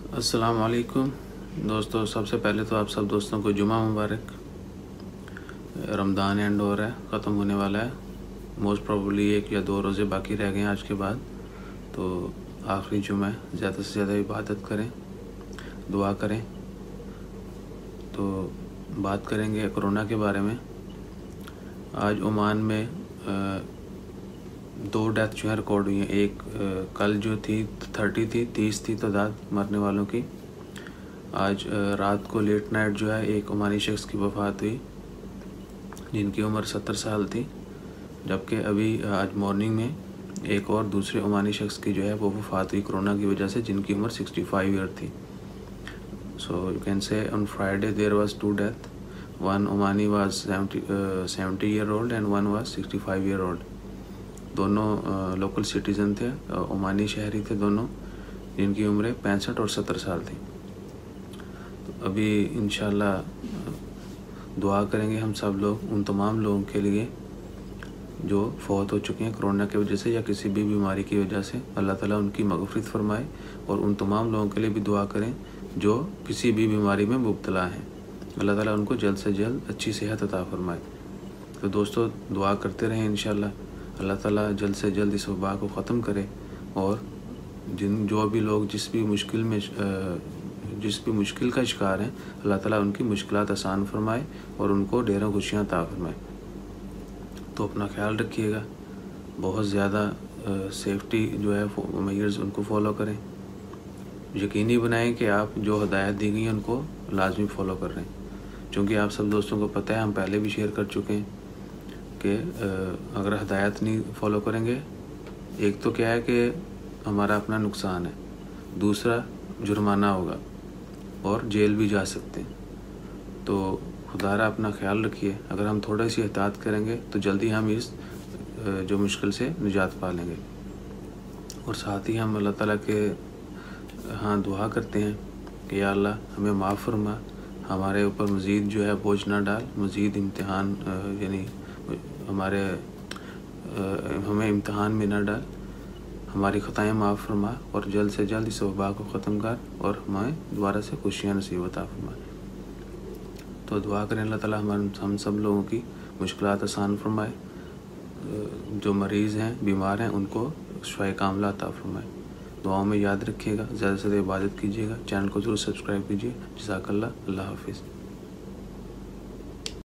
अस्सलाम वालेकुम दोस्तों। सबसे पहले तो आप सब दोस्तों को जुमा मुबारक। रमज़ान एंड हो रहा है, ख़त्म होने वाला है। मोस्ट प्रोबेबली 1 या 2 रोज़े बाकी रह गए हैं आज के बाद। तो आखिरी जुमा है, ज़्यादा से ज़्यादा इबादत करें, दुआ करें। तो बात करेंगे कोरोना के बारे में। आज ओमान में 2 डेथ जो है रिकॉर्ड हुई हैं। एक कल जो थी 30 थी तादाद मरने वालों की। आज रात को लेट नाइट जो है एक ओमानी शख्स की वफ़ात हुई जिनकी उम्र 70 साल थी। जबकि अभी आज मॉर्निंग में एक और दूसरे ओमानी शख्स की जो है वो वफ़ात हुई कोरोना की वजह से, जिनकी उम्र 65 ईयर थी। So you can say on Friday there was 2 death. One Omani was 70 year old and one was 65 year old. दोनों लोकल सिटीज़न थे, ओमानी शहरी थे दोनों, जिनकी उम्रें 65 और 70 साल थी। तो अभी इंशाल्लाह दुआ करेंगे हम सब लोग उन तमाम लोगों के लिए जो फौत हो चुके हैं कोरोना की वजह से या किसी भी बीमारी की वजह से। अल्लाह ताला उनकी मग़फ़िरत फ़रमाए। और उन तमाम लोगों के लिए भी दुआ करें जो किसी भी बीमारी में मुब्तला हैं। अल्लाह ताला उनको जल्द से जल्द अच्छी सेहत अता फ़रमाए। तो दोस्तों दुआ करते रहें, इंशाल्लाह अल्लाह ताला जल्द से जल्द इस वबा को ख़त्म करे। और जो भी लोग जिस भी मुश्किल का शिकार हैं, अल्लाह ताला उनकी मुश्किलात आसान फरमाए और उनको ढेरों खुशियाँ अता फरमाए। तो अपना ख्याल रखिएगा, बहुत ज़्यादा सेफ्टी जो है मेजर्स उनको फॉलो करें। यकीनी बनाएं कि आप जो हदायत दी गई हैं उनको लाजमी फ़ॉलो कर रहे हैं। चूँकि आप सब दोस्तों को पता है, हम पहले भी शेयर कर चुके हैं कि अगर हदायत नहीं फ़ॉलो करेंगे, एक तो क्या है कि हमारा अपना नुकसान है, दूसरा जुर्माना होगा और जेल भी जा सकते हैं। तो खुदारा अपना ख्याल रखिए। अगर हम थोड़ी सी एहतियात करेंगे तो जल्दी हम इस जो मुश्किल से निजात पा लेंगे। और साथ ही हम अल्लाह ताला के दुआ करते हैं कि या अल्लाह हमें माफ़ फरमा, हमारे ऊपर मज़ीद जो है बोझ ना डाल, मज़ीद इम्तिहान यानी हमें इम्तिहान में ना डाल, हमारी ख़ताएँ माफ़ फरमा और जल्द से जल्द इस वबा को ख़त्म कर और हमें दोबारा से खुशियाँ नसीब अता फरमाए। तो दुआ करें अल्लाह ताला हम सब लोगों की मुश्किलात आसान फरमाए। जो मरीज़ हैं, बीमार हैं, उनको शिफ़ाए कामिला अता फरमाए। दुआओं में याद रखिएगा, ज़्यादा से ज़्यादा इबादत कीजिएगा। चैनल को ज़रूर सब्सक्राइब कीजिए। जज़ाकल्लाह। अल्लाह हाफ़िज़।